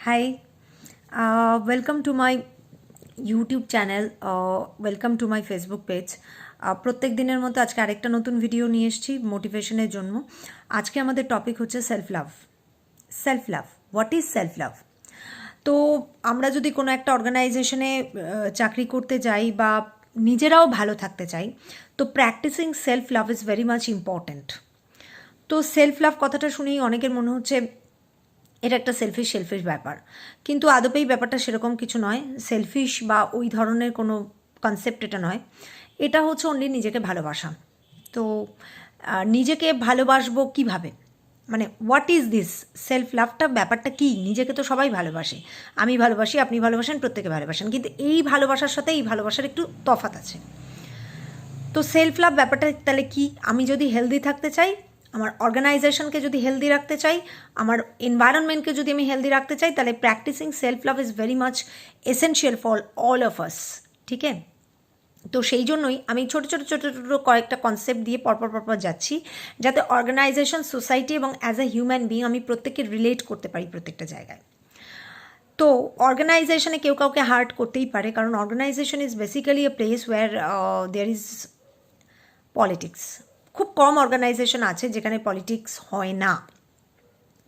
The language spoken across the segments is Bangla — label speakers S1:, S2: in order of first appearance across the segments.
S1: Hi, welcome to my YouTube channel, welcome to my Facebook page. প্রত্যেক দিনের মতো আজকে আরেকটা নতুন ভিডিও নিয়ে এসেছি মোটিভেশনের জন্য। আজকে আমাদের টপিক হচ্ছে self love. Self love, what is self love? তো আমরা যদি কোনো একটা অর্গানাইজেশনে চাকরি করতে যাই বা নিজেরাও ভালো থাকতে চাই, তো practising self love is very much important. তো সেলফ লাভ কথাটা শুনেই অনেকের মনে হচ্ছে এটা একটা সেলফিশ ব্যাপার, কিন্তু আদপেই ব্যাপারটা সেরকম কিছু নয়। সেলফিশ বা ওই ধরনের কোনো কনসেপ্ট এটা নয়। এটা হচ্ছে অনলি নিজেকে ভালোবাসা। তো নিজেকে ভালোবাসবো কিভাবে, মানে হোয়াট ইজ দিস সেলফ লাভটা, ব্যাপারটা কি? নিজেকে তো সবাই ভালোবাসে, আমি ভালোবাসি, আপনি ভালোবাসেন, প্রত্যেকে ভালোবাসেন, কিন্তু এই ভালোবাসার সাথে এই ভালোবাসার একটু তফাৎ আছে। তো সেলফ লাভ ব্যাপারটা তাহলে কি? আমি যদি হেলদি থাকতে চাই, আমার অর্গানাইজেশনকে যদি হেলদি রাখতে চাই, আমার এনভায়রনমেন্টকে যদি আমি হেলদি রাখতে চাই, তাহলে practising self love is very much essential for all of us. ঠিক আছে? তো সেই জন্যই আমি ছোটো ছোটো ছোটো ছোটো কয়েকটা কনসেপ্ট দিয়ে পরপর যাচ্ছি, যাতে অর্গানাইজেশন, সোসাইটি এবং অ্যাজ এ হিউম্যান বিং আমি প্রত্যেককে রিলেট করতে পারি প্রত্যেকটা জায়গায়। তো অর্গানাইজেশনে কেউ কাউকে হার্ট করতেই পারে, কারণ organisation is basically a place where there is politics. খুব কম অর্গানাইজেশন আছে যেখানে পলিটিক্স হয় না।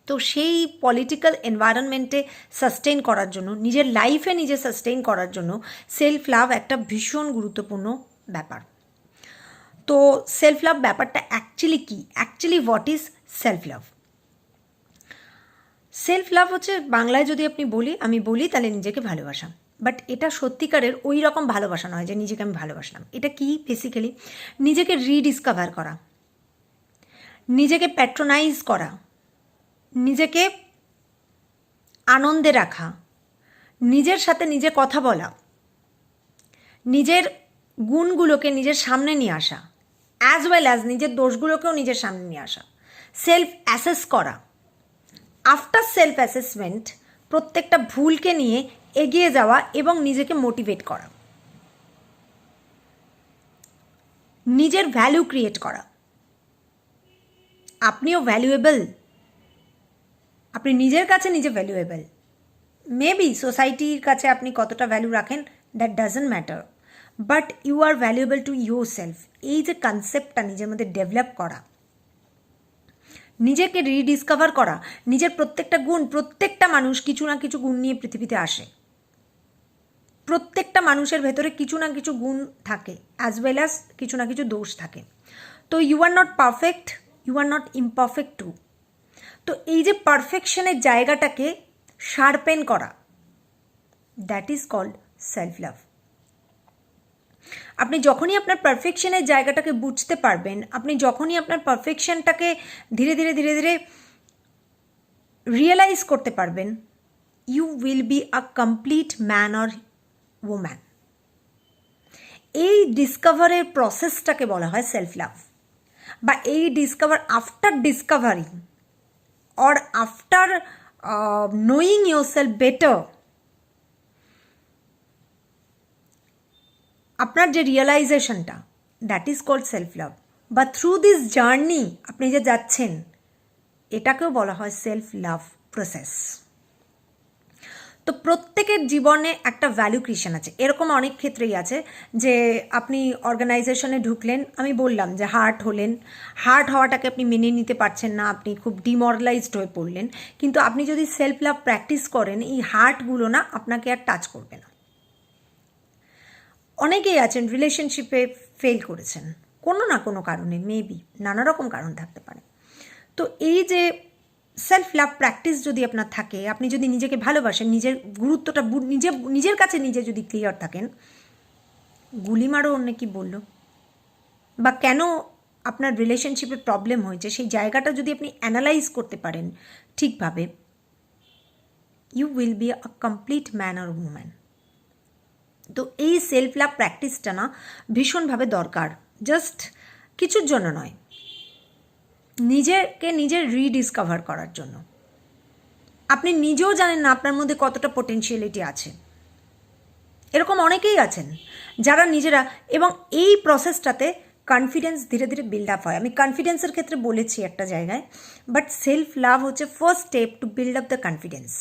S1: তো সেই পলিটিক্যাল এনভায়রনমেন্টে সাস্টেইন করার জন্য, নিজের লাইফে নিজে সাস্টেইন করার জন্য সেলফ লাভ একটা ভীষণ গুরুত্বপূর্ণ ব্যাপার। তো সেলফ লাভ ব্যাপারটা অ্যাকচুয়ালি কি? Actually what is self love? Self love হচ্ছে, বাংলায় যদি আমি বলি তাহলে নিজেকে ভালোবাসা। বাট এটা সত্যিকারের ওই রকম ভালোবাসা নয় যে নিজেকে আমি ভালোবাসলাম। এটা কি? বেসিক্যালি নিজেকে রিডিসকভার করা, নিজেকে প্যাট্রোনাইজ করা, নিজেকে আনন্দে রাখা, নিজের সাথে নিজে কথা বলা, নিজের গুণগুলোকে নিজের সামনে নিয়ে আসা, অ্যাজ ওয়েল অ্যাজ নিজের দোষগুলোকেও নিজের সামনে নিয়ে আসা, সেলফ অ্যাসেস করা, আফটার সেলফ অ্যাসেসমেন্ট প্রত্যেকটা ভুলকে নিয়ে এগিয়ে যাওয়া এবং নিজেকে মোটিভেট করা, নিজের ভ্যালু ক্রিয়েট করা। আপনিও ভ্যালুয়েবল, আপনি নিজের কাছে নিজে ভ্যালুয়েবল। মেবি সোসাইটির কাছে আপনি কতটা ভ্যালু রাখেন, that doesn't matter, but you are valuable to yourself. এই যে কনসেপ্টটা নিজের মধ্যে ডেভেলপ করা, নিজেকে রিডিসকভার করা, নিজের প্রত্যেকটা গুণ, প্রত্যেকটা মানুষ কিছু না কিছু গুণ নিয়ে পৃথিবীতে আসে। প্রত্যেকটা মানুষের ভেতরে কিছু না কিছু গুণ থাকে, অ্যাজ ওয়েল অ্যাজ কিছু না কিছু দোষ থাকে। তো you are not perfect, you are not imperfect too. তো এই যে পারফেকশনের জায়গাটাকে শার্পেন করা, that is called self love. আপনি যখনই আপনার পারফেকশনের জায়গাটাকে বুঝতে পারবেন, আপনি যখনই আপনার পারফেকশনটাকে ধীরে ধীরে ধীরে ধীরে রিয়েলাইজ করতে পারবেন, you will be a complete man or woman. এই ডিসকভারের প্রসেসটাকে বলা হয় সেলফ লাভ, বা এই discover after discovery or after knowing your self better, আপনার যে রিয়েলাইজেশনটা, that is called self love. বা থ্রু দিস জার্নি আপনি যে যাচ্ছেন, এটাকেও বলা হয় সেলফ লাভ প্রসেস। তো প্রত্যেকের জীবনে একটা ভ্যালু ক্রিয়েশন আছে। এরকম অনেক ক্ষেত্রেই আছে যে আপনি অর্গানাইজেশনে ঢুকলেন, আমি বললাম যে হার্ট হলেন, হার্ট হওয়াটাকে আপনি মেনে নিতে পারছেন না, আপনি খুব ডিমোরালাইজড হয়ে পড়লেন, কিন্তু আপনি যদি সেলফ লাভ প্র্যাকটিস করেন, এই হার্টগুলো না আপনাকে আর টাচ করবে না। অনেকেই আছেন রিলেশনশিপে ফেল করেছেন কোনো না কোনো কারণে, মেবি নানা রকম কারণ থাকতে পারে। তো এই যে সেলফ লাভ প্র্যাকটিস যদি আপনার থাকে, আপনি যদি নিজেকে ভালোবাসেন, নিজের গুরুত্বটা নিজের কাছে নিজে যদি ক্লিয়ার থাকেন, গুলি মারো অন্য কি বললো, বা কেন আপনার রিলেশনশিপে প্রবলেম হয়েছে, সেই জায়গাটা যদি আপনি অ্যানালাইজ করতে পারেন ঠিকভাবে, you will be a complete man or woman. তো এই সেলফ লাভ প্র্যাকটিসটা না ভীষণভাবে দরকার, জাস্ট কিছুর জন্য নয়, নিজেকে নিজের রিডিসকভার করার জন্য। আপনি নিজেও জানেন না আপনার মধ্যে কতটা পোটেনশিয়ালিটি আছে। এরকম অনেকেই আছেন যারা নিজেরা, এবং এই প্রসেসটাতে কনফিডেন্স ধীরে ধীরে বিল্ড আপ হয়। আমি কনফিডেন্সের ক্ষেত্রে বলেছি একটা জায়গায়, বাট সেলফ লাভ হচ্ছে first step to build up the confidence.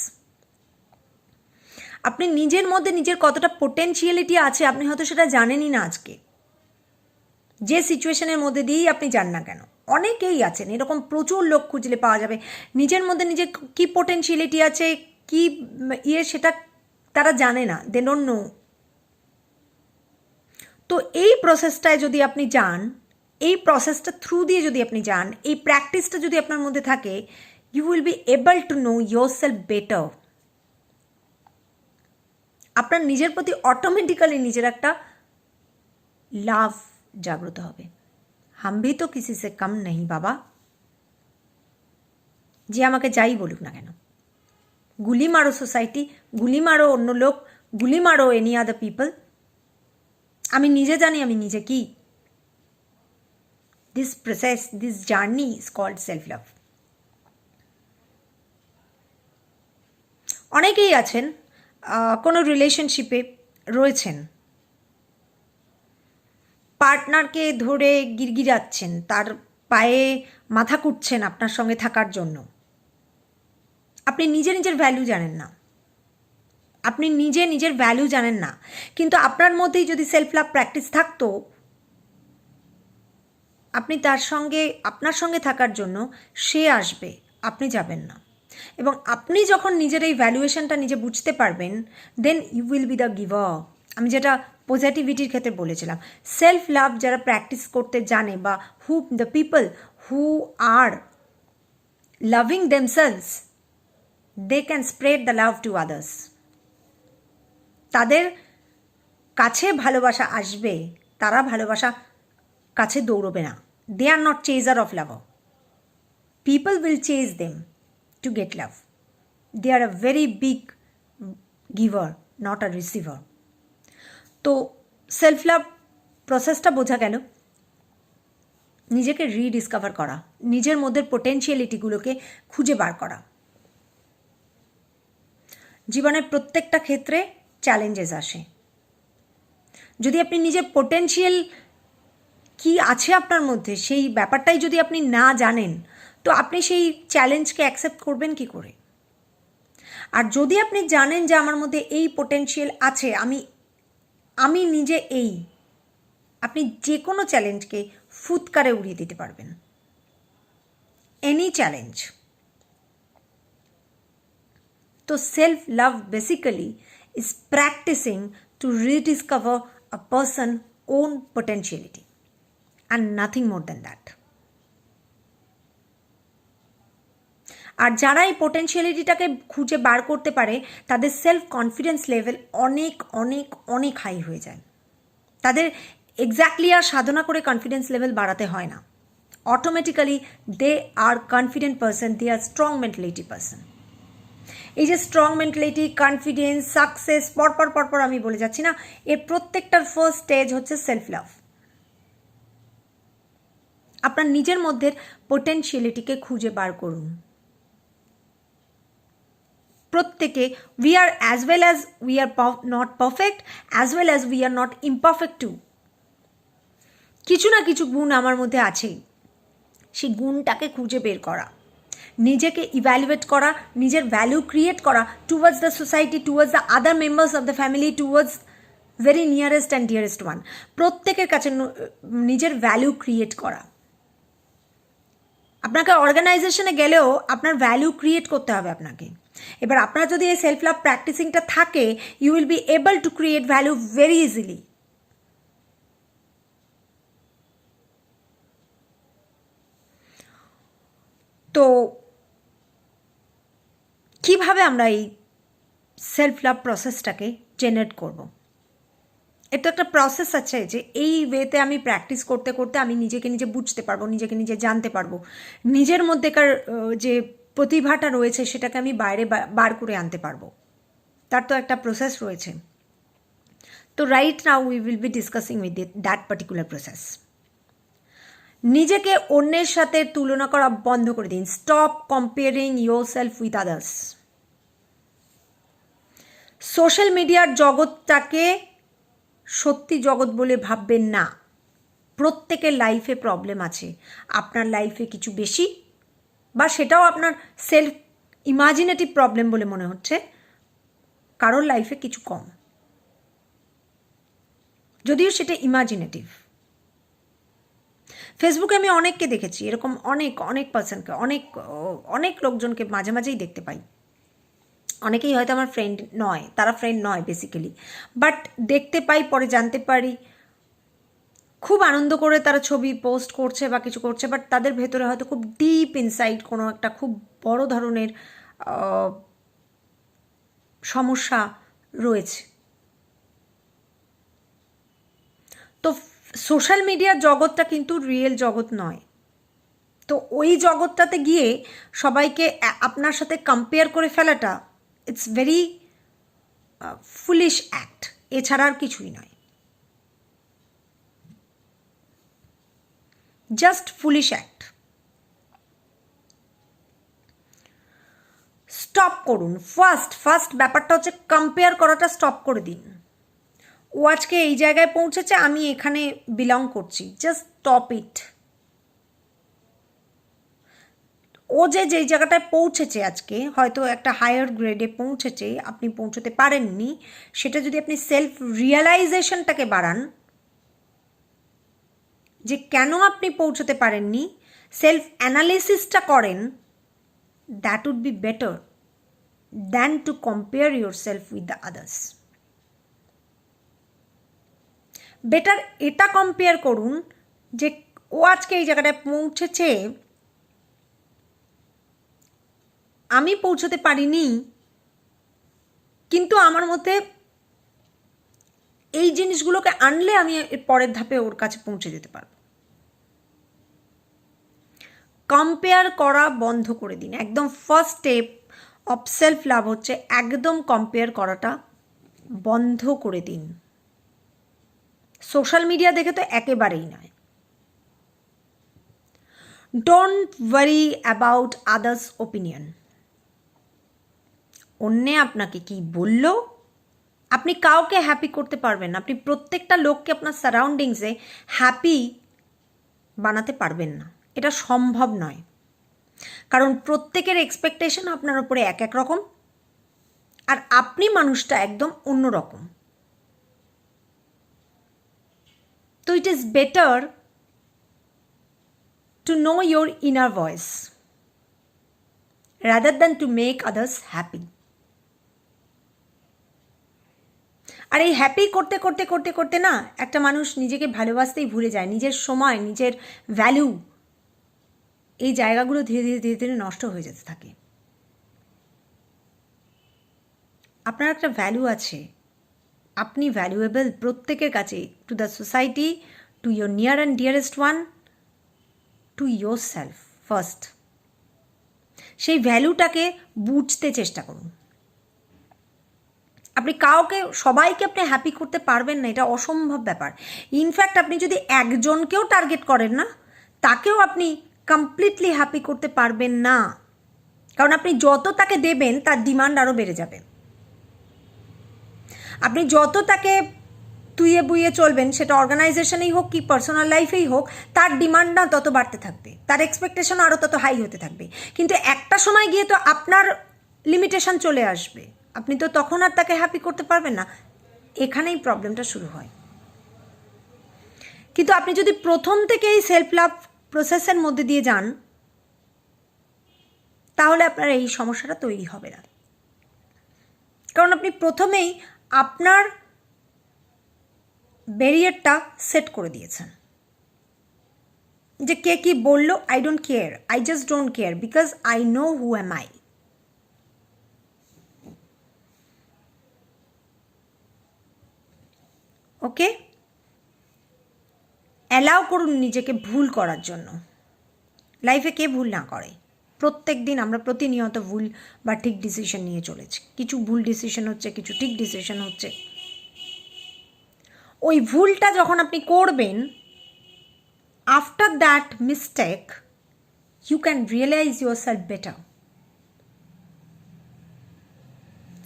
S1: আপনি নিজের মধ্যে নিজের কতটা পোটেনশিয়ালিটি আছে আপনি হয়তো সেটা জানেনই না আজকে, যে সিচুয়েশনের মধ্যে দিয়েই আপনি যান না কেন। অনেকেই আছেন এরকম, প্রচুর লোক খুঁজলে পাওয়া যাবে নিজের মধ্যে নিজের কী পোটেনশিয়ালিটি আছে, কি সেটা তারা জানে না, দে ডোন্ট নো। তো এই প্রসেসটায় যদি আপনি যান, এই প্রসেসটা থ্রু দিয়ে যদি আপনি যান, এই প্র্যাকটিসটা যদি আপনার মধ্যে থাকে, you will be able to know your self better. আপনার নিজের প্রতি অটোমেটিক্যালি নিজের একটা লাভ জাগ্রত হবে। হাম ভি তো কিসি সে কম নেই বাবা, যে আমাকে যাই বলুক না কেন। গুলি মারো সোসাইটি, গুলি মারো অন্য লোক, গুলি মারো এনি আদার পিপল, আমি নিজে জানি আমি নিজে কি। This process, this journey is called self love. অনেকেই আছেন কোনো রিলেশনশিপে রয়েছেন, পার্টনারকে ধরে গিরগিরাচ্ছেন, তার পায়ে মাথা কুটছেন আপনার সঙ্গে থাকার জন্য। আপনি নিজে নিজের ভ্যালু জানেন না, আপনি নিজে নিজের ভ্যালু জানেন না, কিন্তু আপনার মধ্যেই যদি সেলফ লাভ প্র্যাকটিস থাকতো, আপনি তার সঙ্গে, আপনার সঙ্গে থাকার জন্য সে আসবে, আপনি যাবেন না। এবং আপনি যখন নিজের এই ভ্যালুয়েশনটা নিজে বুঝতে পারবেন, then you will be the giver. আমি যেটা পজিটিভিটির ক্ষেত্রে বলেছিলাম, সেলফ লাভ যারা প্র্যাকটিস করতে জানে, বা who the people who are loving themselves, they can spread the love to others. তাদের কাছে ভালোবাসা আসবে, তারা ভালোবাসা কাছে দৌড়বে না। They are not chaser of love, people will chase them to get love. They are a very big giver, not a receiver. তো সেলফ লাভ প্রসেসটা বোঝা গেল, নিজেকে রিডিসকভার করা, নিজের মধ্যে পোটেনশিয়ালিটিগুলোকে খুঁজে বার করা। জীবনের প্রত্যেকটা ক্ষেত্রে চ্যালেঞ্জেস আসে, যদি আপনি নিজের পোটেনশিয়াল কি আছে আপনার মধ্যে সেই ব্যাপারটাই যদি আপনি না জানেন, তো আপনি সেই চ্যালেঞ্জকে অ্যাকসেপ্ট করবেন কি করে? আর যদি আপনি জানেন যে আমার মধ্যে এই পোটেনশিয়াল আছে, আমি নিজে এই, আপনি যে কোনো চ্যালেঞ্জকে ফুৎকারে উড়িয়ে দিতে পারবেন, এনি চ্যালেঞ্জ। তো self love basically is practising to rediscover a person own potentiality and nothing more than that. আর যারা এই পোটেনশিয়ালিটিটাকে খুঁজে বার করতে পারে, তাদের সেলফ কনফিডেন্স লেভেল অনেক অনেক অনেক হাই হয়ে যায়। তাদের এক্স্যাক্টলি আর সাধনা করে কনফিডেন্স লেভেল বাড়াতে হয় না, automatically they are confident person, they R strong mentality person. এই যে স্ট্রং মেন্টালিটি, কনফিডেন্স, সাকসেস, পরপর আমি বলে যাচ্ছি না, এর প্রত্যেকটার ফার্স্ট স্টেজ হচ্ছে সেলফ লাভ। আপনার নিজের মধ্যে পোটেনশিয়ালিটিকে খুঁজে বার করুন। প্রত্যেকে, we are as well as we are not perfect, as well as we are not imperfect too. কিছু না কিছু গুণ আমার মধ্যে আছেই, সেই গুণটাকে খুঁজে বের করা, নিজেকে ইভ্যালুয়েট করা, নিজের ভ্যালু ক্রিয়েট করা towards the society, towards the other members of the family, towards very nearest and dearest one. প্রত্যেকের কাছে নিজের ভ্যালু ক্রিয়েট করা। আপনাকে অর্গানাইজেশনে গেলেও আপনার ভ্যালু ক্রিয়েট করতে হবে আপনাকে। এবার আপনার যদি এই সেলফ লাভ প্র্যাকটিসিংটা থাকে, you will be able to create value very easily. তো কিভাবে আমরা এই সেলফ লাভ প্রসেসটাকে জেনারেট করব? এটা একটা প্রসেস আছে যে এই ওয়েতে আমি প্র্যাকটিস করতে করতে আমি নিজেকে নিজে বুঝতে পারবো, নিজেকে নিজে জানতে পারবো, নিজের মধ্যেকার যে প্রতিভাটা রয়েছে সেটাকে আমি বাইরে বার করে আনতে পারবো। তার তো একটা প্রসেস রয়েছে। তো right now we will B discussing with that particular process. নিজেকে অন্যের সাথে তুলনা করা বন্ধ করে দিন। Stop comparing your self with others. Social মিডিয়ার জগৎটাকে সত্যি জগৎ বলে ভাববেন না। প্রত্যেকের লাইফে প্রবলেম আছে, আপনার লাইফে কিছু বেশি, বা সেটাও আপনার সেলফ ইমাজিনেটিভ প্রবলেম বলে মনে হচ্ছে, কারোর লাইফে কিছু কম, যদিও সেটা ইমাজিনেটিভ। ফেসবুকে আমি অনেককে দেখেছি এরকম, অনেক পার্সনকে, অনেক লোকজনকে মাঝে মাঝেই দেখতে পাই। অনেকেই হয়তো আমার ফ্রেন্ড নয়, তারা ফ্রেন্ড নয় বেসিক্যালি, বাট দেখতে পাই, পরে জানতে পারি খুব আনন্দ করে তারা ছবি পোস্ট করছে বা কিছু করছে, বাট তাদের ভেতরে হয়তো খুব ডিপ ইনসাইড কোনো একটা খুব বড় ধরনের সমস্যা রয়েছে। তো সোশ্যাল মিডিয়ার জগৎটা কিন্তু রিয়েল জগৎ নয়। তো ওই জগৎটাতে গিয়ে সবাইকে আপনার সাথে কম্পেয়ার করে ফেলাটা, ইটস ভেরি ফুলিশ অ্যাক্ট, এছাড়া আর কিছুই নয়, জাস্ট ফুলিশ অ্যাক্ট। স্টপ করুন। ফার্স্ট ব্যাপারটা হচ্ছে কম্পেয়ার করাটা স্টপ করে দিন। ও আজকে এই জায়গায় পৌঁছেছে, আমি এখানে বিলং করছি, জাস্ট স্টপ ইট। ও যেই জায়গাটায় পৌঁছেছে আজকে, হয়তো একটা হায়ার গ্রেডে পৌঁছেছে, আপনি পৌঁছতে পারেননি, সেটা যদি আপনি সেলফ রিয়েলাইজেশনটাকে বাড়ান যে কেন আপনি পৌঁছতে পারেননি, সেলফ অ্যানালিসিসটা করেন, that would be better than to compare your self with the others. Better এটা কম্পেয়ার করুন যে ও আজকে এই জায়গাটায় পৌঁছেছে, আমি পৌঁছতে পারিনি, কিন্তু আমার মধ্যে এই জিনিসগুলোকে আনলে আমি পরের ধাপে ওর কাছে পৌঁছে যেতে পারবো। কম্পেয়ার করা বন্ধ করে দিন। একদম first step of self love হচ্ছে একদম কম্পেয়ার করাটা বন্ধ করে দিন। সোশ্যাল মিডিয়া দেখে তো একেবারেই নয়। Don't worry about others opinion. অন্যে আপনাকে কি বলল, আপনি কাউকে হ্যাপি করতে পারবেন না। আপনি প্রত্যেকটা লোককে আপনার সারাউন্ডিংসে হ্যাপি বানাতে পারবেন না, এটা সম্ভব নয়। কারণ প্রত্যেকের এক্সপেকটেশন আপনার উপরে এক এক রকম, আর আপনি মানুষটা একদম অন্য রকম। তো it is better to know your inner voice rather than to make others happy. আর এই হ্যাপি করতে করতে করতে করতে না একটা মানুষ নিজেকে ভালোবাসতেই ভুলে যায়, নিজের সময়, নিজের ভ্যালু, এই জায়গাগুলো ধীরে ধীরে ধীরে ধীরে নষ্ট হয়ে যেতে থাকে। আপনার একটা ভ্যালু আছে, আপনি ভ্যালুয়েবল প্রত্যেকের কাছে, to the society, to your near and dearest one, to your self first. সেই ভ্যালুটাকে বুঝতে চেষ্টা করুন। আপনি সবাইকে আপনি হ্যাপি করতে পারবেন না, এটা অসম্ভব ব্যাপার। ইনফ্যাক্ট আপনি যদি একজনকেও টার্গেট করেন না, তাকেও আপনি কমপ্লিটলি হ্যাপি করতে পারবেন না, কারণ আপনি যত তাকে দেবেন তার ডিমান্ড আরও বেড়ে যাবে। আপনি যত তাকে তুইয়ে বুইয়ে চলবেন, সেটা অর্গানাইজেশনেই হোক কি পার্সোনাল লাইফেই হোক, তার ডিমান্ড না তত বাড়তে থাকবে, তার এক্সপেকটেশন আরও তত হাই হতে থাকবে। কিন্তু একটা সময় গিয়ে তো আপনার লিমিটেশন চলে আসবে, আপনি তো তখন আর তাকে হ্যাপি করতে পারবেন না। এখানেই প্রবলেমটা শুরু হয়। কিন্তু আপনি যদি প্রথম থেকে এই সেলফ লাভ প্রসেসের মধ্যে দিয়ে যান, তাহলে আপনার এই সমস্যাটা তৈরি হবে না। কারণ আপনি প্রথমেই আপনার ব্যারিয়ারটা সেট করে দিয়েছেন যে কে কি বললো, I don't care, I just don't care because I know who am I. Okay, allow করুন নিজেকে ভুল করার জন্য। লাইফে কে ভুল না করে? প্রত্যেক দিন আমরা প্রতিনিয়ত ভুল বা ঠিক ডিসিশন নিয়ে চলেছি। কিছু ভুল ডিসিশন হচ্ছে, কিছু ঠিক ডিসিশন হচ্ছে। ওই ভুলটা যখন আপনি করবেন, after that mistake you can realise your self better.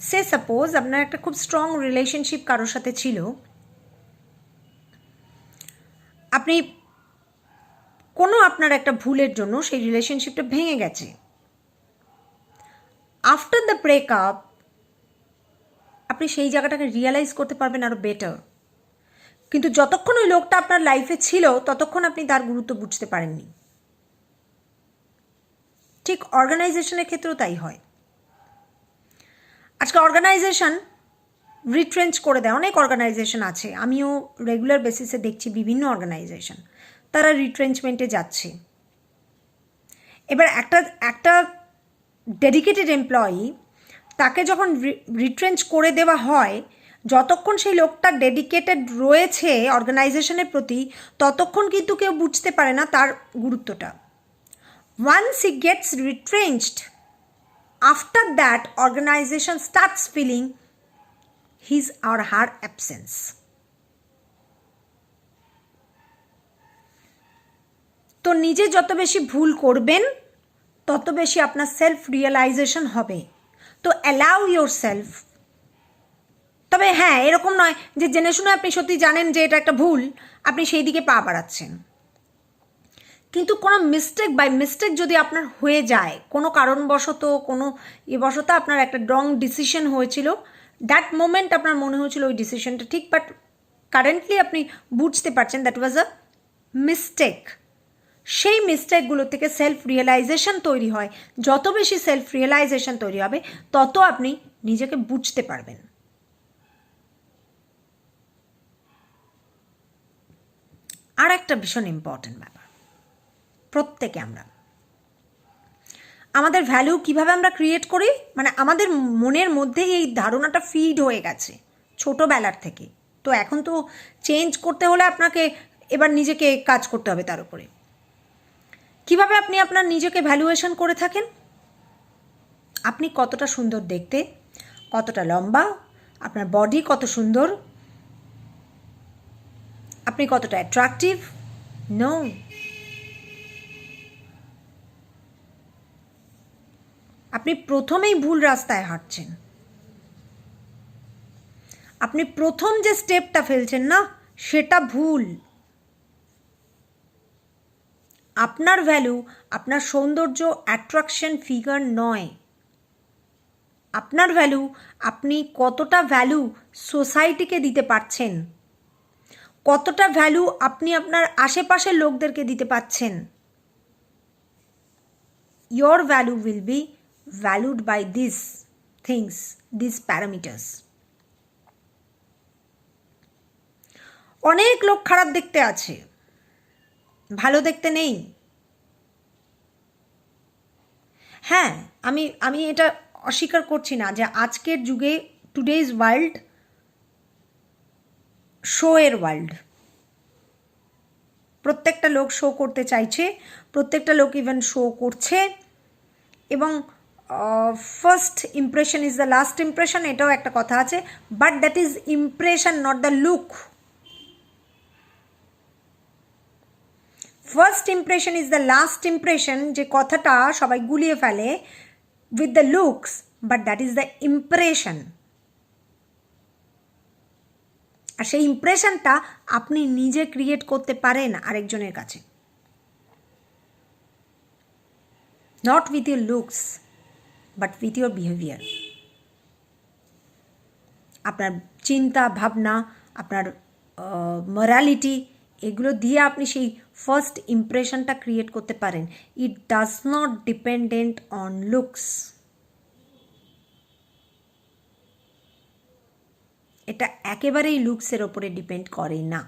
S1: Say suppose আপনার একটা খুব স্ট্রং রিলেশনশিপ কারোর সাথে ছিল, আপনি কোনো আপনার একটা ভুলের জন্য সেই রিলেশনশিপটা ভেঙে গেছে। আফটার দ্য ব্রেকআপ আপনি সেই জায়গাটাকে রিয়েলাইজ করতে পারবেন আরও বেটার। কিন্তু যতক্ষণ ওই লোকটা আপনার লাইফে ছিল ততক্ষণ আপনি তার গুরুত্ব বুঝতে পারেননি। ঠিক অর্গানাইজেশনের ক্ষেত্রেও তাই হয়। আজকে অর্গানাইজেশন রিট্রেঞ্চ করে দেয়, অনেক অর্গানাইজেশন আছে, আমিও রেগুলার বেসিসে দেখছি বিভিন্ন অর্গানাইজেশন তারা রিট্রেঞ্চমেন্টে যাচ্ছে। এবার একটা ডেডিকেটেড এমপ্লয়ি তাকে যখন রিট্রেঞ্চ করে দেওয়া হয়, যতক্ষণ সেই লোকটা ডেডিকেটেড রয়েছে অর্গানাইজেশনের প্রতি ততক্ষণ কিন্তু কেউ বুঝতে পারে না তার গুরুত্বটা। Once he gets retrenched, after that organization starts feeling his or her absence. তো নিজে যত বেশি ভুল করবেন তত বেশি আপনার সেলফ রিয়েলাইজেশন হবে। তো অ্যালাউ ইয়োর সেলফ। তবে হ্যাঁ, এরকম নয় যে জেনে শুনে আপনি সত্যি জানেন যে এটা একটা ভুল, আপনি সেই দিকে পা বাড়াচ্ছেন। কিন্তু কোনো মিস্টেক বাই মিস্টেক যদি আপনার হয়ে যায়, কোনো কারণবশত কোনো বশত আপনার একটা রং ডিসিশন হয়েছিল, দ্যাট মোমেন্ট আপনার মনে হয়েছিল ওই ডিসিশনটা ঠিক, বাট কারেন্টলি আপনি বুঝতে পারছেন দ্যাট ওয়াজ আ মিস্টেক। সেই মিস্টেকগুলো থেকে সেলফ রিয়েলাইজেশন তৈরি হয়। যত বেশি সেলফ রিয়েলাইজেশন তৈরি হবে তত আপনি নিজেকে বুঝতে পারবেন। আর একটা ভীষণ ইম্পর্টেন্ট ব্যাপার, প্রত্যেকে আমরা আমাদের ভ্যালু কিভাবে আমরা ক্রিয়েট করি, মানে আমাদের মনের মধ্যে এই ধারণাটা ফিড হয়ে গেছে ছোটোবেলার থেকে। তো এখন তো চেঞ্জ করতে হলে আপনাকে এবার নিজেকে কাজ করতে হবে তার উপরে। কিভাবে আপনি আপনার নিজেকে ভ্যালুয়েশন করে থাকেন? আপনি কতটা সুন্দর দেখতে, কতটা লম্বা, আপনার বডি কত সুন্দর, আপনি কতটা অ্যাট্রাকটিভ? নো, আপনি প্রথমেই ভুল রাস্তায় হাঁটছেন। আপনি প্রথম যে স্টেপটা ফেলছেন না, সেটা ভুল। আপনার ভ্যালু আপনার সৌন্দর্য, অ্যাট্রাকশন, ফিগার নয়। আপনার ভ্যালু আপনি কতটা ভ্যালু সোসাইটিকে দিতে পারছেন, কতটা ভ্যালু আপনি আপনার আশেপাশের লোকদেরকে দিতে পারছেন। Your value will be valued by these things, these parameters. অনেক লোক খারাপ দেখতে আছে, ভালো দেখতে নেই। হ্যাঁ, আমি এটা অস্বীকার করছি না যে আজকের যুগে টুডেজ ওয়ার্ল্ড শো এর ওয়ার্ল্ড। প্রত্যেকটা লোক শো করতে চাইছে, প্রত্যেকটা লোক ইভেন শো করছে, এবং first impression is the last impression, এটাও একটা কথা আছে। But that is impression, not the look. First impression is the last impression, যে কথাটা সবাই গুলিয়ে ফেলে with the looks, but that is the impression. আর সেই ইমপ্রেশনটা আপনি নিজে ক্রিয়েট করতে পারেন আরেকজনের কাছে, not with your looks but with your behaviour. আপনার চিন্তা ভাবনা, আপনার মরালিটি, এগুলো দিয়ে আপনি সেই ফার্স্ট ইমপ্রেশনটা ক্রিয়েট করতে পারেন। It does not dependent on looks. এটা একেবারেই লুকসের ওপরে ডিপেন্ড করে না।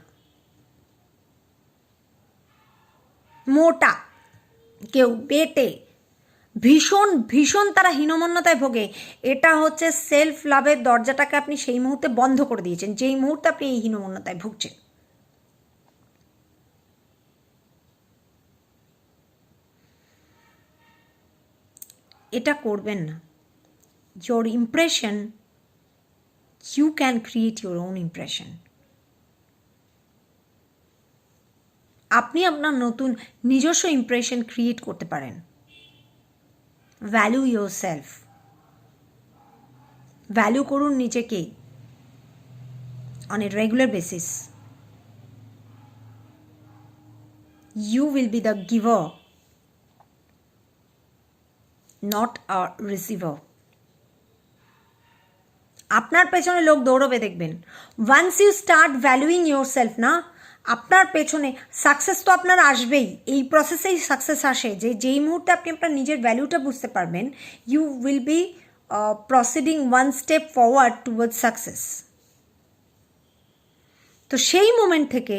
S1: মোটা কেউ, বেটে, ভীষণ ভীষণ তারা হীনমন্যতায় ভোগে, এটা হচ্ছে সেলফ লাভের দরজাটাকে আপনি সেই মুহূর্তে বন্ধ করে দিয়েছেন, যেই মুহূর্তে আপনি এই হীনমন্যতায় ভুগছেন। এটা করবেন না। your impression, you can create your own impression. আপনি আপনার নতুন নিজস্ব ইমপ্রেশন ক্রিয়েট করতে পারেন। ভ্যালু ইয়োর সেলফ, ভ্যালু করুন নিজেকে on a regular basis. You will be the giver, not a receiver. আপনার পেছনে লোক দৌড়বে দেখবেন। Once you start valuing your self না, আপনার পেছনে সাকসেস তো আপনার আসবেই। এই প্রসেসেই সাকসেস আসে, যে যেই মুহূর্তে আপনি আপনার নিজের ভ্যালুটা বুঝতে পারবেন, you will be proceeding one step forward towards success. তো সেই মোমেন্ট থেকে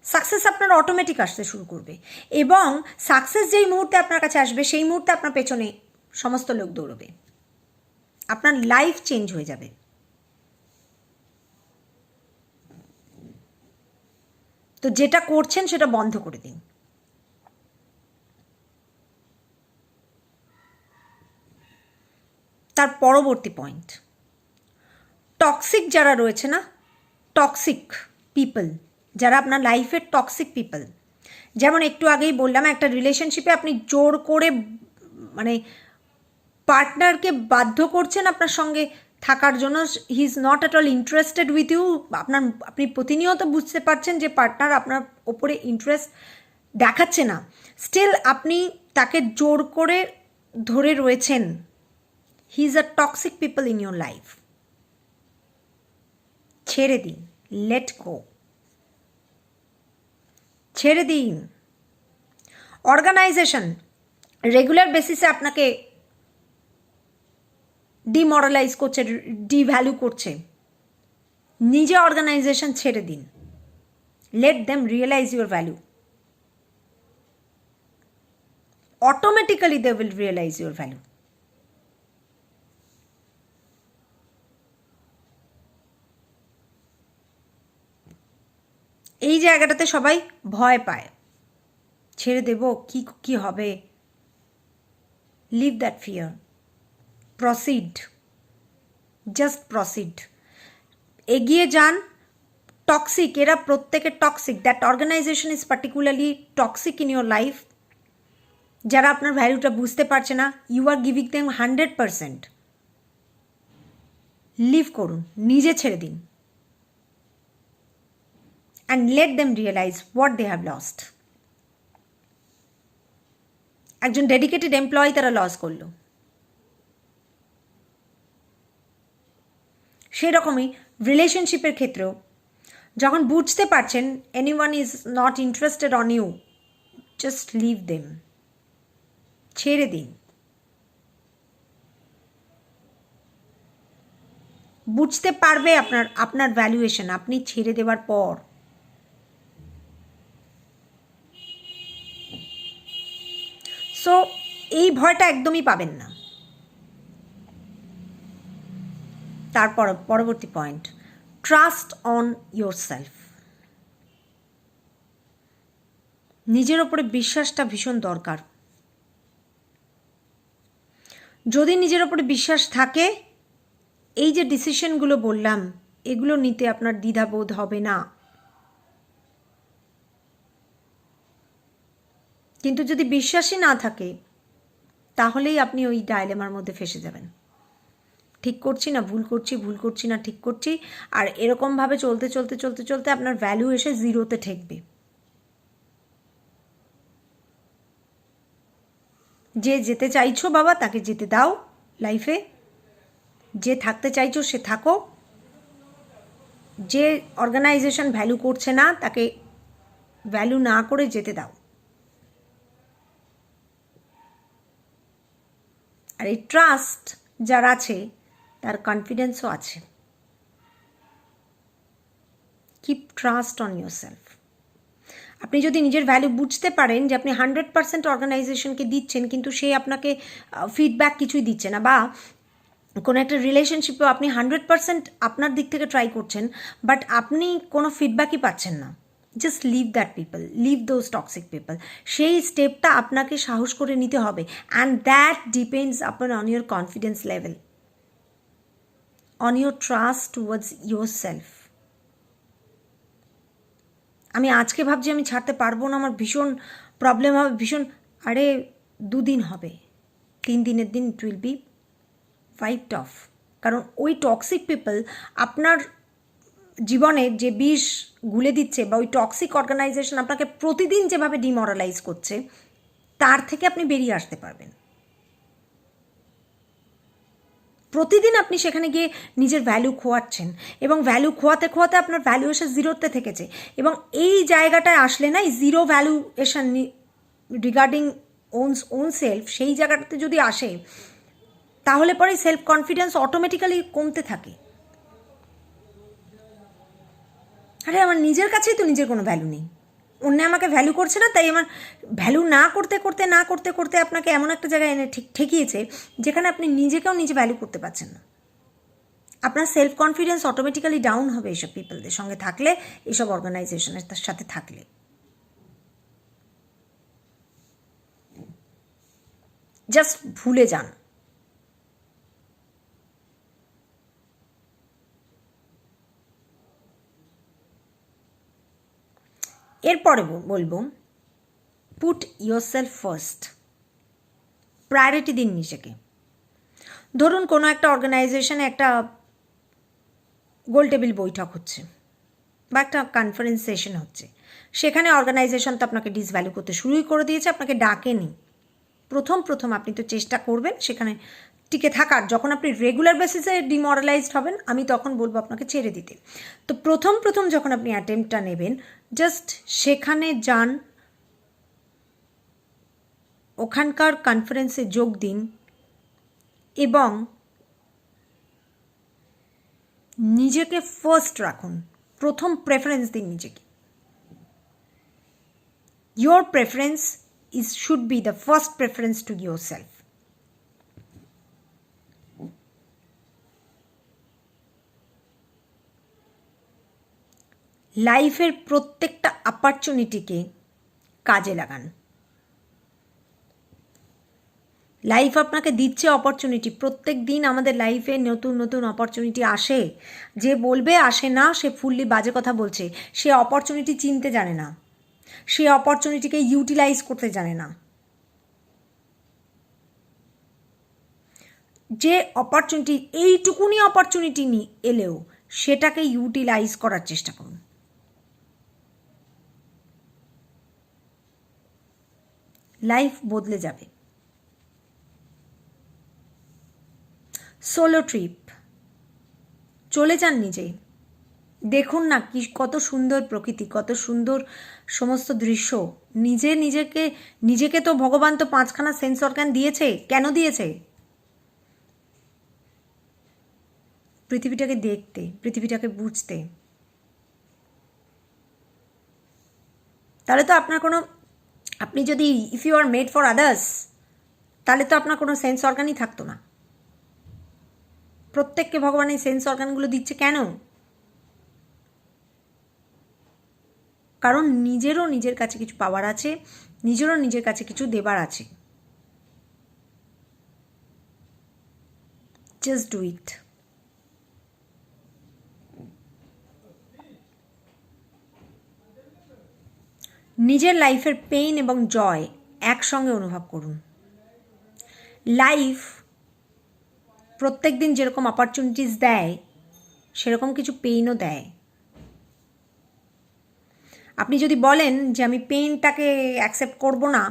S1: সাকসেস আপনার অটোমেটিক আসতে শুরু করবে, এবং সাকসেস যেই মুহূর্তে আপনার কাছে আসবে সেই মুহূর্তে আপনার পেছনে সমস্ত লোক দৌড়বে, আপনার লাইফ চেঞ্জ হয়ে যাবে। তো যেটা করছেন সেটা বন্ধ করে দিন। তার পরবর্তী পয়েন্ট, টক্সিক যারা রয়েছে না, টক্সিক পিপল, যারা আপনার লাইফের টক্সিক পিপল, যেমন একটু আগেই বললাম একটা রিলেশনশিপে আপনি জোর করে মানে পার্টনারকে বাধ্য করছেন আপনার সঙ্গে থাকার জন্য, he is not at all interested with you. আপনি প্রতিনিয়ত বুঝতে পারছেন যে পার্টনার আপনার ওপরে ইন্টারেস্ট দেখাচ্ছে না, স্টিল আপনি তাকে জোর করে ধরে রয়েছেন। He is a toxic people in your life. ছেড়ে দিন, লেট গো, ছেড়ে দিন। অর্গানাইজেশন রেগুলার বেসিসে আপনাকে ডিমোরালাইজ করছে, ডিভ্যালু করছে, নিজে অর্গানাইজেশন ছেড়ে দিন। Let them realise your value. Automatically they will realise your value. এই জায়গাটাতে সবাই ভয় পায়, ছেড়ে দেব, কি হবে। Leave that fear, proceed, just proceed, এগিয়ে যান। টক্সিক, এরা প্রত্যেকে toxic, that organisation is particularly toxic in your life. যারা আপনার ভ্যালুটা বুঝতে পারছে না, you are giving them 100%। Leave করুন, নিজে ছেড়ে দিন, and let them realize what they have lost. একজন ডেডিকেটেড এমপ্লয়ি তারা লস করলো। সেই রকমই রিলেশনশিপের ক্ষেত্রেও যখন বুঝতে পারছেন anyone is not interested on you, just leave them, ছেড়ে দিন। বুঝতে পারবে আপনার ভ্যালুয়েশন আপনি ছেড়ে দেওয়ার পর। সো এই ভয়টা একদমই পাবেন না। তারপর পরবর্তী point, trust on your self. নিজের ওপরে বিশ্বাসটা ভীষণ দরকার। যদি নিজের ওপরে বিশ্বাস থাকে, এই যে ডিসিশনগুলো বললাম এগুলো নিতে আপনার দ্বিধাবোধ হবে না। কিন্তু যদি বিশ্বাসই না থাকে, তাহলেই আপনি ওই ডায়লেমার মধ্যে ফেসে যাবেন। ঠিক করছি না ভুল করছি, ভুল করছি না ঠিক করছি, আর এরকমভাবে চলতে চলতে চলতে চলতে আপনার ভ্যালু এসে জিরোতে ঠেকবে। যে যেতে চাইছো বাবা তাকে যেতে দাও লাইফে, যে থাকতে চাইছো সে থাকো, যে অর্গানাইজেশন ভ্যালু করছে না তাকে ভ্যালু না করে যেতে দাও। আর এই ট্রাস্ট যার আছে তার কনফিডেন্সও আছে। Keep trust on your self. আপনি যদি নিজের ভ্যালু বুঝতে পারেন যে আপনি 100% অর্গানাইজেশনকে দিচ্ছেন, কিন্তু সে আপনাকে ফিডব্যাক কিছুই দিচ্ছে না, বা কোনো একটা রিলেশনশিপেও আপনি 100% আপনার দিক থেকে ট্রাই করছেন, বাট আপনি কোনো ফিডব্যাকই পাচ্ছেন না, just leave that people, leave those toxic people. সেই স্টেপটা আপনাকে সাহস করে নিতে হবে, and that depends upon on your confidence level, on your trust towards your self. আমি আজকে ভাবছি আমি ছাড়তে পারবো না, আমার ভীষণ প্রবলেম হবে, ভীষণ, আরে 2 দিন হবে, 3 দিনের দিন it will be wiped of. কারণ ওই টক্সিক পিপল আপনার জীবনে যে বিষ গুলে দিচ্ছে, বা ওই টক্সিক অর্গানাইজেশন আপনাকে প্রতিদিন যেভাবে ডিমোরালাইজ করছে, তার থেকে আপনি বেরিয়ে আসতে পারবেন। প্রতিদিন আপনি সেখানে গিয়ে নিজের ভ্যালু খোয়াচ্ছেন, এবং ভ্যালু খোয়াতে খোয়াতে আপনার ভ্যালুয়েশন জিরোতে থেকেছে, এবং এই জায়গাটায় আসলে না, এই zero valuation regarding on self, সেই জায়গাটাতে যদি আসে, তাহলে পরে সেলফ কনফিডেন্স অটোমেটিক্যালি কমতে থাকে। আরে আমার নিজের কাছেই তো নিজের কোনো ভ্যালু নেই, অন্য আমাকে ভ্যালু করছে না, তাই আমার ভ্যালু না করতে করতে আপনাকে এমন একটা জায়গায় এনে ঠেকিয়েছে যেখানে আপনি নিজেকেও নিজে ভ্যালু করতে পারছেন না। আপনার সেলফ কনফিডেন্স অটোমেটিক্যালি ডাউন হবে এইসব পিপলদের সঙ্গে থাকলে, এইসব অর্গানাইজেশনের সাথে থাকলে। জাস্ট ভুলে যান। এরপরে বলবো, পুট ইয়োরসেলফ ফার্স্ট। প্রায়োরিটি দিন নিজেকে। ধরুন কোনো একটা অর্গানাইজেশনে একটা গোল টেবিল বৈঠক হচ্ছে বা একটা কনফারেন্স সেশন হচ্ছে, সেখানে অর্গানাইজেশন তো আপনাকে ডিসভ্যালু করতে শুরুই করে দিয়েছে, আপনাকে ডাকেনি। প্রথম আপনি তো চেষ্টা করবেন সেখানে টিকে থাকার। যখন আপনি রেগুলার বেসিসে ডিমোরালাইজড হবেন, আমি তখন বলবো আপনাকে ছেড়ে দিতে। তো প্রথম যখন আপনি অ্যাটেম্পটটা নেবেন, জাস্ট সেখানে যান, ওখানকার কনফারেন্সে যোগ দিন, এবং নিজেকে ফার্স্ট রাখুন। প্রথম প্রেফারেন্স দিন নিজেকে। Your preference should be the first preference to your self. লাইফের প্রত্যেকটা অপরচুনিটিকে কাজে লাগান। লাইফ আপনাকে দিচ্ছে অপরচুনিটি। প্রত্যেক দিন আমাদের লাইফে নতুন অপরচুনিটি আসে। যে বলবে আসে না, সে ফুললি বাজে কথা বলছে। সে অপরচুনিটি চিনতে জানে না, সে অপরচুনিটিকে ইউটিলাইজ করতে জানে না। যে অপরচুনিটি, এইটুকুনি অপরচুনিটি এলেও সেটাকে ইউটিলাইজ করার চেষ্টা করুন। লাইফ বদলে যাবে। সোলো ট্রিপ, চলে যান নিজে, দেখুন না কি কত সুন্দর প্রকৃতি, কত সুন্দর সমস্ত দৃশ্য। নিজেকে তো ভগবান তো 5খানা সেন্স অর্গান দিয়েছে। কেন দিয়েছে? পৃথিবীটাকে দেখতে, পৃথিবীটাকে বুঝতে। তাহলে তো আপনার কোনো, আপনি যদি if you are made for others, তাহলে তো আপনার কোনো সেন্স অর্গানই থাকতো না। প্রত্যেককে ভগবান এই সেন্স অর্গানগুলো দিচ্ছে কেন? কারণ নিজের কাছে কিছু পাওয়ার আছে, নিজের কাছে কিছু দেবার আছে। Just do it. নিজের লাইফের পেইন এবং জয় একসঙ্গে অনুভব করুন। লাইফ প্রত্যেক দিন যেরকম অপরচুনিটিস দেয়, সেরকম কিছু পেইনও দেয়। আপনি যদি বলেন যে আমি পেইনটাকে অ্যাকসেপ্ট করব না,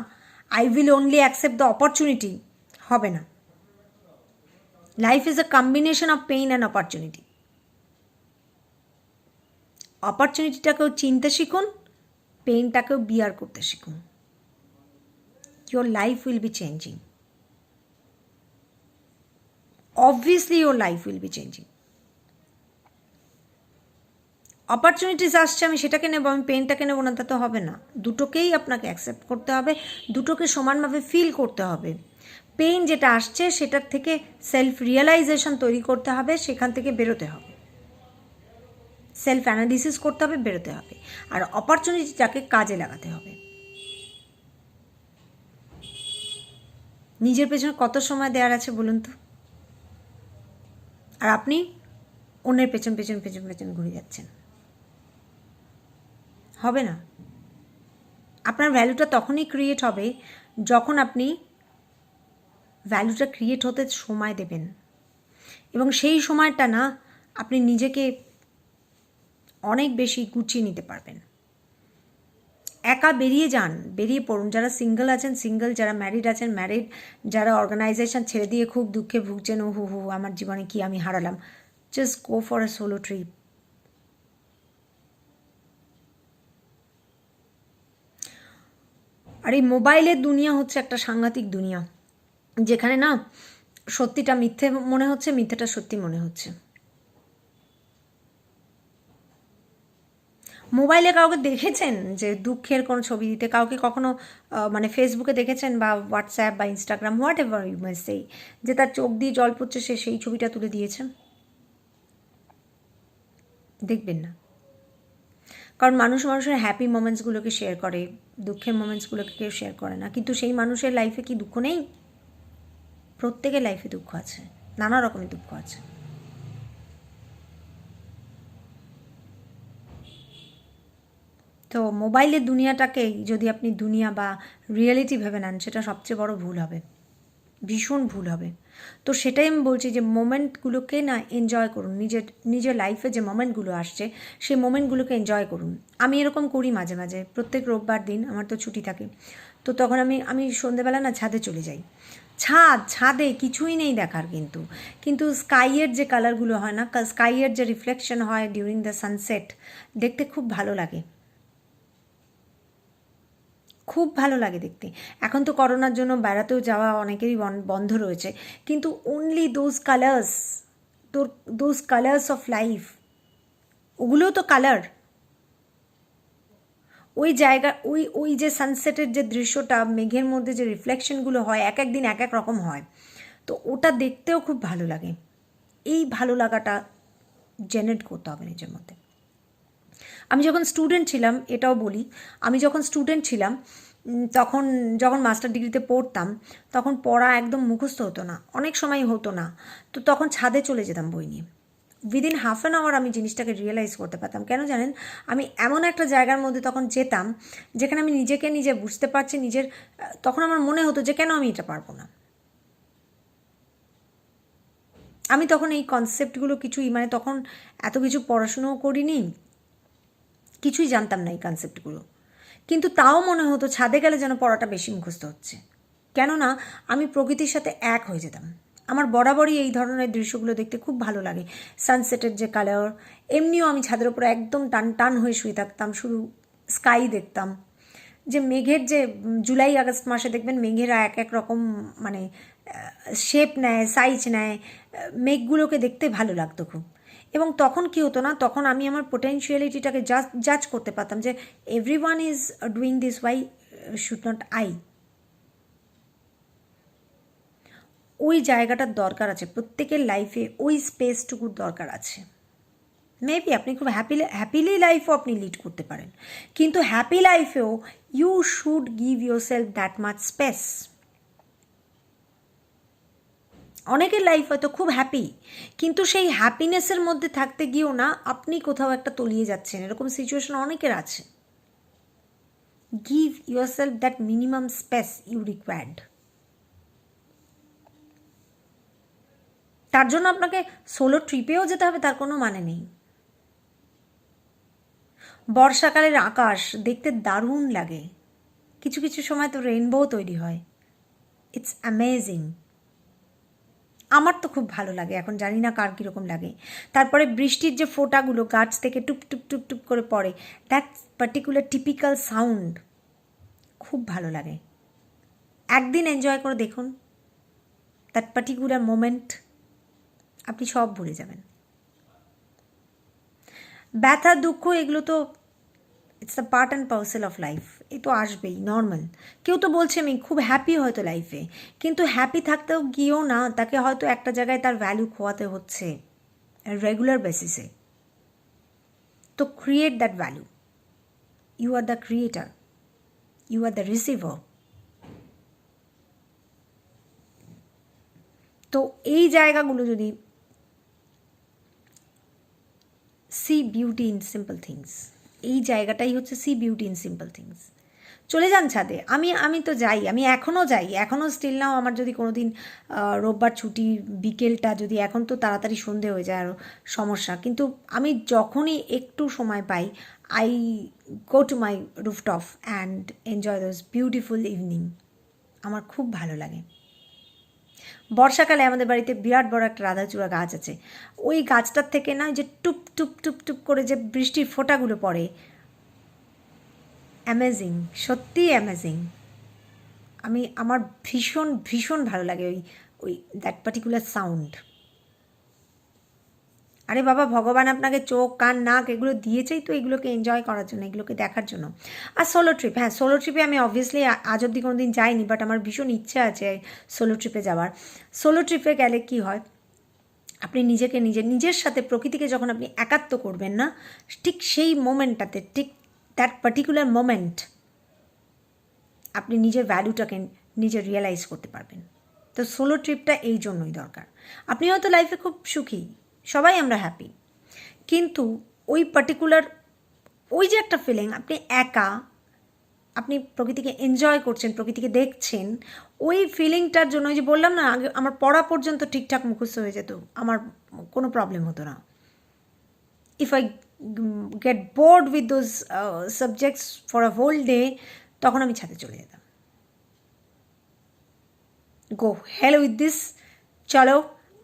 S1: I will only accept the opportunity, হবে না। Life is a combination of pain and opportunity. অপরচুনিটিটাকেও চিনতে শিখুন, পেইনটাকেও বিয়ার করতে শিখুন। Your life will be changing. Obviously your life will be changing. Opportunities আসছে, আমি সেটাকে নেবো, আমি পেনটাকে নেবো না, তা তো হবে না। দুটোকেই আপনাকে অ্যাকসেপ্ট করতে হবে, দুটোকে সমানভাবে ফিল করতে হবে। পেইন যেটা আসছে সেটার থেকে সেলফ রিয়েলাইজেশন তৈরি করতে হবে, সেখান থেকে বেরোতে হবে, সেলফ অ্যানালিসিস করতে হবে, বেরোতে হবে। আর অপরচুনিটিটাকে কাজে লাগাতে হবে। নিজের পেছনে কত সময় দেওয়ার আছে বলুন তো? আর আপনি অন্যের পেছন ঘুরে যাচ্ছেন। হবে না। আপনার ভ্যালুটা তখনই ক্রিয়েট হবে যখন আপনি ভ্যালুটা ক্রিয়েট হতে সময় দেবেন, এবং সেই সময়টা না আপনি নিজেকে অনেক বেশি গুছিয়ে নিতে পারবেন। একা বেরিয়ে যান, বেরিয়ে পড়ুন। যারা সিঙ্গেল আছেন সিঙ্গেল, যারা ম্যারিড আছেন ম্যারিড, যারা অর্গানাইজেশন ছেড়ে দিয়ে খুব দুঃখে ভুগছেন, ও হু আমার জীবনে কি আমি হারালাম, just go for a solo trip. আর এই মোবাইলের দুনিয়া হচ্ছে একটা সাংঘাতিক দুনিয়া, যেখানে না সত্যিটা মিথ্যে মনে হচ্ছে, মিথ্যেটা সত্যি মনে হচ্ছে। মোবাইলে কাউকে দেখেছেন যে দুঃখের কোনো ছবি দিতে, কাউকে কখনো মানে ফেসবুকে দেখেছেন বা হোয়াটসঅ্যাপ বা Instagram whatever you may say, যে তার চোখ দিয়ে জল পড়ছে, সে সেই ছবিটা তুলে দিয়েছে? দেখবেন না। কারণ মানুষ মানুষের হ্যাপি মোমেন্টসগুলোকে শেয়ার করে, দুঃখের মোমেন্টসগুলোকে কেউ শেয়ার করে না। কিন্তু সেই মানুষের লাইফে কি দুঃখ নেই? প্রত্যেকের লাইফে দুঃখ আছে, নানা রকমের দুঃখ আছে। তো মোবাইলের দুনিয়াটাকেই যদি আপনি দুনিয়া বা রিয়েলিটি ভেবে নেন, সেটা সবচেয়ে বড় ভুল হবে, ভীষণ ভুল হবে। তো সেটাই আমি বলছি যে মোমেন্টগুলোকে না এনজয় করুন, নিজের লাইফে যে মোমেন্টগুলো আসছে সেই মোমেন্টগুলোকে এনজয় করুন। আমি এরকম করি মাঝে মাঝে, প্রত্যেক রোববার দিন আমার তো ছুটি থাকে, তো তখন আমি সন্ধেবেলা না ছাদে চলে যাই। ছাদে কিছুই নেই দেখার, কিন্তু স্কাইয়ের যে কালারগুলো হয় না, স্কাইয়ের যে রিফ্লেকশন হয় ডিউরিং দ্য সানসেট, দেখতে খুব ভালো লাগে, খুব ভালো লাগে দেখতে। এখন তো করোনার জন্য বেড়াতেও যাওয়া অনেকেরই বন্ধ রয়েছে, কিন্তু only those colours of life, ওগুলোও তো কালার। ওই জায়গা, ওই যে সানসেটের যে দৃশ্যটা, মেঘের মধ্যে যে রিফ্লেকশনগুলো হয়, এক এক দিন এক এক রকম হয়, তো ওটা দেখতেও খুব ভালো লাগে। এই ভালো লাগাটা জেনারেট করতে হবে নিজের মধ্যে। আমি যখন স্টুডেন্ট ছিলাম, এটাও বলি, আমি যখন স্টুডেন্ট ছিলাম তখন যখন মাস্টার ডিগ্রিতে পড়তাম, তখন পড়া একদম মুখস্থ হতো না, অনেক সময় হতো না। তো তখন ছাদে চলে যেতাম বই নিয়ে। উইদিন হাফ অ্যান আওয়ার আমি জিনিসটাকে রিয়েলাইজ করতে পারতাম। কেন জানেন? আমি এমন একটা জায়গার মধ্যে তখন যেতাম যেখানে আমি নিজেকে নিজে বুঝতে পারছি, তখন আমার মনে হতো যে কেন আমি এটা পারবো না। আমি তখন এই কনসেপ্টগুলো কিছুই, মানে তখন এত কিছু পড়াশুনোও করিনি, কিছুই জানতাম না এই কনসেপ্টগুলো, কিন্তু তাও মনে হতো ছাদে গেলে যেন পড়াটা বেশি মুখস্থ হচ্ছে। কেননা আমি প্রকৃতির সাথে এক হয়ে যেতাম। আমার বরাবরই এই ধরনের দৃশ্যগুলো দেখতে খুব ভালো লাগে, সানসেটের যে কালার। এমনিও আমি ছাদের উপরে একদম টান টান হয়ে শুয়ে থাকতাম, শুধু স্কাই দেখতাম। যে মেঘের যে জুলাই আগস্ট মাসে দেখবেন মেঘেরা এক এক রকম মানে শেপ নেয়, সাইজ নেয়, মেঘগুলোকে দেখতে ভালো লাগতো খুব। এবং তখন কি হতো না, তখন আমি আমার পোটেনশিয়ালিটিটাকে জাজ করতে পারতাম যে everyone is doing this, why should not I. ওই জায়গাটার দরকার আছে প্রত্যেকের লাইফে, ওই স্পেসটুকুর দরকার আছে। মেবি আপনি খুব হ্যাপিলি লাইফও আপনি লিড করতে পারেন, কিন্তু হ্যাপি লাইফেও you should give your self that much space. অনেকের লাইফ হয়তো খুব হ্যাপি, কিন্তু সেই হ্যাপিনেসের মধ্যে থাকতে গিয়েও না আপনি কোথাও একটা তলিয়ে যাচ্ছেন, এরকম সিচুয়েশন অনেকের আছে। Give your self that minimum space you required. তার জন্য আপনাকে সোলো ট্রিপেও যেতে হবে তার কোনো মানে নেই। বর্ষাকালের আকাশ দেখতে দারুণ লাগে, কিছু কিছু সময় তো রেইনবো তৈরি হয়, ইটস অ্যামেজিং। আমার তো খুব ভালো লাগে, এখন জানি না কার কীরকম লাগে। তারপরে বৃষ্টির যে ফোঁটাগুলো গাছ থেকে টুপ টুপ টুপ টুপ করে পড়ে, দ্যাট পার্টিকুলার টিপিক্যাল সাউন্ড খুব ভালো লাগে। একদিন এনজয় করে দেখুন দ্যাট পার্টিকুলার মোমেন্ট, আপনি সব ভুলে যাবেন। ব্যথা দুঃখ এগুলো তো it's the part and parcel of life, এ তো আসবেই, নর্মাল। কেউ তো বলছে আমি খুব হ্যাপি হয়তো লাইফে, কিন্তু হ্যাপি থাকতেও গিয়েও না তাকে হয়তো একটা জায়গায় তার ভ্যালু খোয়াতে হচ্ছে রেগুলার বেসিসে। তো create that value, you are the creator, you are the receiver. তো এই জায়গাগুলো যদি see beauty in simple things, এই জায়গাটাই হচ্ছে see beauty in simple things. চলে যান ছাদে। আমি তো যাই, আমি এখনও যাই, এখনও স্টিল নাও আমার যদি কোনো দিন রোববার ছুটি বিকেলটা যদি, এখন তো তাড়াতাড়ি সন্ধে হয়ে যায় আরও সমস্যা, কিন্তু আমি যখনই একটু সময় পাই I go to my rooftop and enjoy those beautiful evening. আমার খুব ভালো লাগে। বর্ষাকালে আমাদের বাড়িতে বিরাট বড় একটা রাধাচূড়া গাছ আছে, ওই গাছটার থেকে না যে টুপ টুপ টুপ টুপ করে যে বৃষ্টির ফোঁটাগুলো পড়ে, অ্যামেজিং, সত্যিই অ্যামেজিং। আমার ভীষণ ভীষণ ভালো লাগে ওই ওই দ্যাট পার্টিকুলার সাউন্ড। আরে বাবা, ভগবান আপনাকে চোখ কান নাক এগুলো দিয়েছেই তো এগুলোকে এনজয় করার জন্য, এগুলোকে দেখার জন্য। আর সোলো ট্রিপ, হ্যাঁ সোলো ট্রিপে আমি অবভিয়াসলি আজ অবধি কোনো দিন যাইনি, বাট আমার ভীষণ ইচ্ছে আছে সোলো ট্রিপে যাওয়ার। সোলো ট্রিপে গেলে কি হয়, আপনি নিজেকে নিজের সাথে প্রকৃতিকে যখন আপনি একাত্ম করবেন না, ঠিক সেই মোমেন্টটাতে, ঠিক দ্যাট পার্টিকুলার মোমেন্ট আপনি নিজের ভ্যালুটাকে নিজে রিয়েলাইজ করতে পারবেন। তো সোলো ট্রিপটা এই জন্যই দরকার। আপনি হয়তো লাইফে খুব সুখী, সবাই আমরা হ্যাপি, কিন্তু ওই পার্টিকুলার ওই যে একটা ফিলিং, আপনি একা, আপনি প্রকৃতিকে এনজয় করছেন, প্রকৃতিকে দেখছেন, ওই ফিলিংটার জন্য, ওই যে বললাম না আগে আমার পড়া পর্যন্ত ঠিকঠাক মুখস্থ হয়ে যেত, আমার কোনো প্রবলেম হতো না। If I get bored with those subjects for a whole day, তখন আমি ছাদে চলে যেতাম। গো হেল উইথ দিস, চলো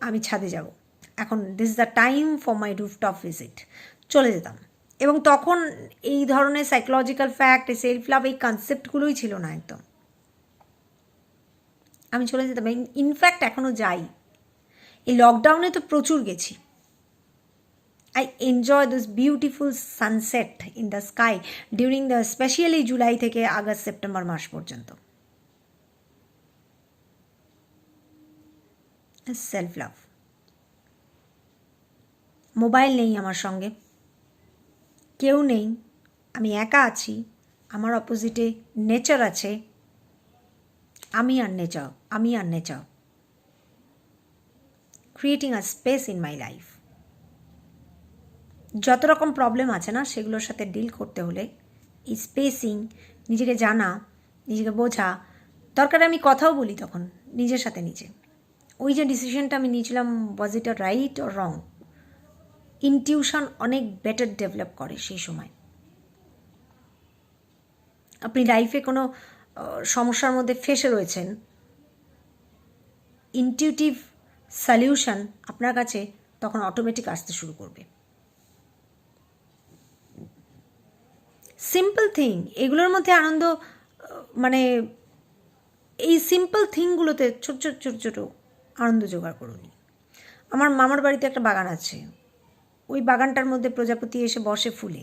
S1: আমি ছাদে যাব এখন, this the time for my rooftop visit, চলে যেতাম। এবং তখন এই ধরনের সাইকোলজিক্যাল ফ্যাক্ট, সেলফ লাভ, এই কনসেপ্টগুলোই ছিল না একদম। আমি চলে যেতাম, ইনফ্যাক্ট এখনও যাই, এই লকডাউনে তো প্রচুর গেছি। I enjoy this beautiful sunset in the sky during the especially July থেকে আগস্ট সেপ্টেম্বর মাস পর্যন্ত। Self love. মোবাইল নেই আমার সঙ্গে, কেউ নেই, আমি একা আছি, আমার অপোজিটে নেচার আছে, আমি আর nature creating a space in my life. যত রকম প্রবলেম আছে না, সেগুলোর সাথে ডিল করতে হলে এই স্পেসিং, নিজেকে জানা, নিজেকে বোঝা দরকার। আমি কথাও বলি তখন নিজের সাথে নিজে, ওই যে ডিসিশনটা আমি নিয়েছিলাম, ওয়াজ ইট আ রাইট অর রং, ইনটিউশন অনেক বেটার ডেভেলপ করে সেই সময়। আপনি লাইফে কোনো সমস্যার মধ্যে ফেসে রয়েছেন, ইনটিউটিভ সলিউশন আপনার কাছে তখন অটোমেটিক আসতে শুরু করবে। সিম্পল থিং, এগুলোর মধ্যে আনন্দ, মানে এই সিম্পল থিংগুলোতে ছোট ছোট ছোট ছোট আনন্দ জোগাড় করুন। আমার মামার বাড়িতে একটা বাগান আছে, ওই বাগানটার মধ্যে প্রজাপতি এসে বসে ফুলে,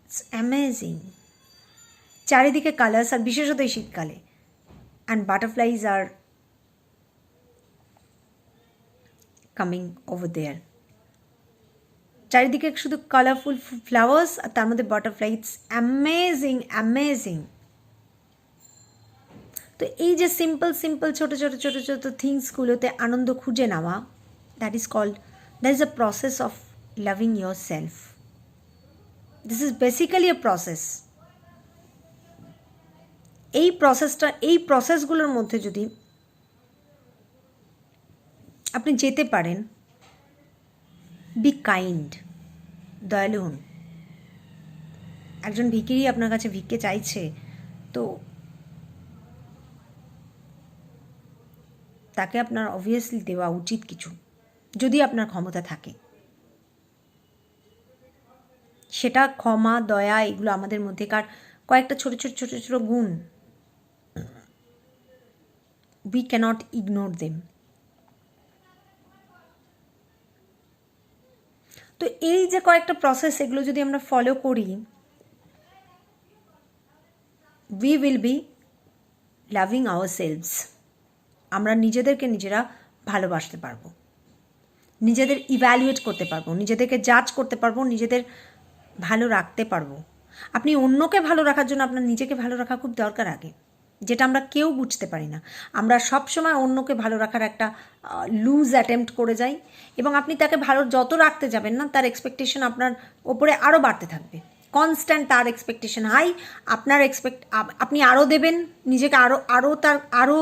S1: ইটস অ্যামেজিং। চারিদিকে কালার্স, আর বিশেষত এই শীতকালে, and butterflies are coming over there. চারিদিকে শুধু কালারফুল ফ্লাওয়ার্স, আর তার মধ্যে বাটারফ্লাই, ইটস অ্যামেজিং অ্যামেজিং। তো এই যে সিম্পল সিম্পল ছোটো ছোটো ছোটো ছোটো থিংসগুলোতে আনন্দ খুঁজে নেওয়া, that is a process of loving your self. This is basically a process. এই প্রসেসগুলোর মধ্যে যদি আপনি যেতে পারেন, বি কাইন্ড, দয়ালু হন। একজন ভিখিরি আপনার কাছে ভিক্ষে চাইছে, তো তাকে আপনার অবভিয়াসলি দেওয়া উচিত কিছু, যদি আপনার ক্ষমতা থাকে। সেটা ক্ষমা, দয়া, এগুলো আমাদের মধ্যেকার কয়েকটা ছোটো ছোটো ছোটো ছোটো গুণ, উই ক্যানট ইগনোর দেম। তো এই যে কয়েকটা প্রসেস, এগুলো যদি আমরা ফলো করি, we will be loving our selves. আমরা নিজেদেরকে নিজেরা ভালোবাসতে পারবো, নিজেদের ইভ্যালুয়েট করতে পারবো, নিজেদেরকে জাজ করতে পারবো, নিজেদের ভালো রাখতে পারবো। আপনি অন্যকে ভালো রাখার জন্য আপনার নিজেকে ভালো রাখা খুব দরকার আগে, যেটা আমরা কেউ বুঝতে পারি না। আমরা সবসময় অন্যকে ভালো রাখার একটা লুজ অ্যাটেম্প্ট করে যাই, এবং আপনি তাকে ভালো যত রাখতে যাবেন না, তার এক্সপেকটেশন আপনার ওপরে আরও বাড়তে থাকবে। কনস্ট্যান্ট তার এক্সপেকটেশন হাই, আপনার আপনি আরও দেবেন নিজেকে, আরও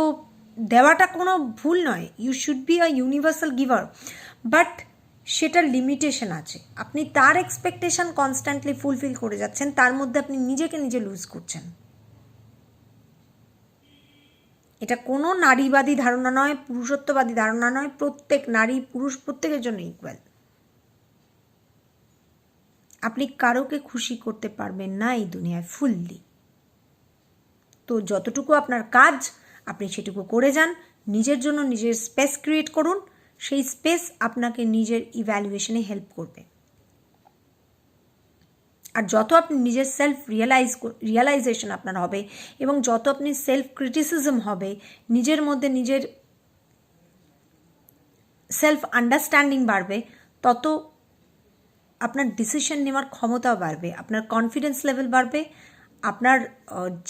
S1: দেওয়াটা কোনো ভুল নয়, you should be a universal giver, but সেটার লিমিটেশন আছে। আপনি তার এক্সপেকটেশন কনস্ট্যান্টলি ফুলফিল করে যাচ্ছেন, তার মধ্যে আপনি নিজেকে নিজে লুজ করছেন। এটা কোনো নারীবাদী ধারণা নয়, পুরুষত্ববাদী ধারণা নয়, প্রত্যেক নারী পুরুষ প্রত্যেকের জন্য ইকুয়াল। আপনি কারোকে খুশি করতে পারবেন না এই দুনিয়ায় ফুললি। তো যতটুকু আপনার কাজ আপনি সেটুকু করে যান, নিজের জন্য নিজের স্পেস ক্রিয়েট করুন, সেই স্পেস আপনাকে নিজের ইভ্যালুয়েশনে হেল্প করবে। আর যত আপনি নিজের সেলফ রিয়েলাইজেশন আপনার হবে এবং যত আপনি সেলফ ক্রিটিসিজম হবে, নিজের মধ্যে নিজের সেলফ আন্ডারস্ট্যান্ডিং বাড়বে, তত আপনার ডিসিশন নেওয়ার ক্ষমতাও বাড়বে, আপনার কনফিডেন্স লেভেল বাড়বে, আপনার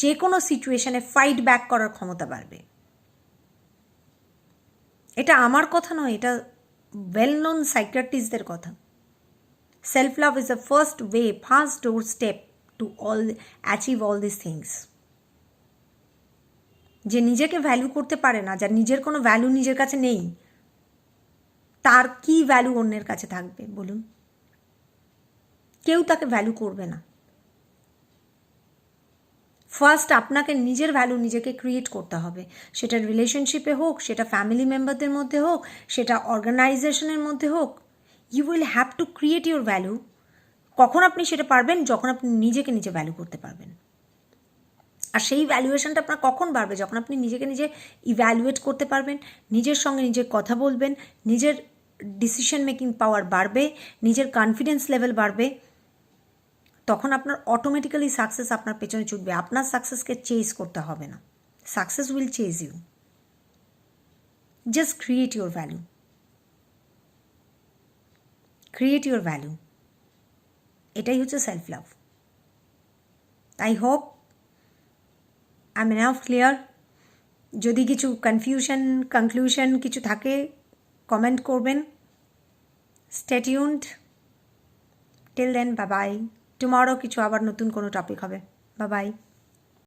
S1: যে কোনো সিচুয়েশনে ফাইট ব্যাক করার ক্ষমতা বাড়বে। এটা আমার কথা নয়, এটা ওয়েল নোন সাইকিয়াট্রিস্টদের কথা। Self love is the first way, first door step to achieve all this things. যে নিজেকে ভ্যালু করতে পারে না, যার নিজের কোনো ভ্যালু নিজের কাছে নেই, তার কি ভ্যালু অন্যের কাছে থাকবে বলুন? কেউ তাকে ভ্যালু করবে না। ফার্স্ট আপনাকে নিজের ভ্যালু নিজেকে ক্রিয়েট করতে হবে, সেটা রিলেশনশিপে হোক, সেটা ফ্যামিলি মেম্বারদের মধ্যে হোক, সেটা অর্গানাইজেশনের মধ্যে হোক। You will have to create your value. কখন আপনি সেটা পারবেন? যখন আপনি নিজেকে নিজে ভ্যালু করতে পারবেন। আর সেই ভ্যালুয়েশনটা আপনার কখন বাড়বে? যখন আপনি নিজেকে নিজে ইভ্যালুয়েট করতে পারবেন, নিজের সঙ্গে নিজে কথা বলবেন, নিজের ডিসিশন মেকিং পাওয়ার বাড়বে, নিজের কনফিডেন্স লেভেল বাড়বে, তখন আপনার অটোমেটিক্যালি সাকসেস আপনার পেছনে ছুটবে। আপনার সাকসেসকে চেজ করতে হবে না, success will chase you. Just create your value, create your value. এটাই হচ্ছে self love. I hope I am enough clear. যদি কিছু কনক্লুশন কিছু থাকে কমেন্ট করবেন। Stay tuned. Till then, bye bye. Tomorrow কিছু আবার নতুন কোনো টপিক হবে। Bye by.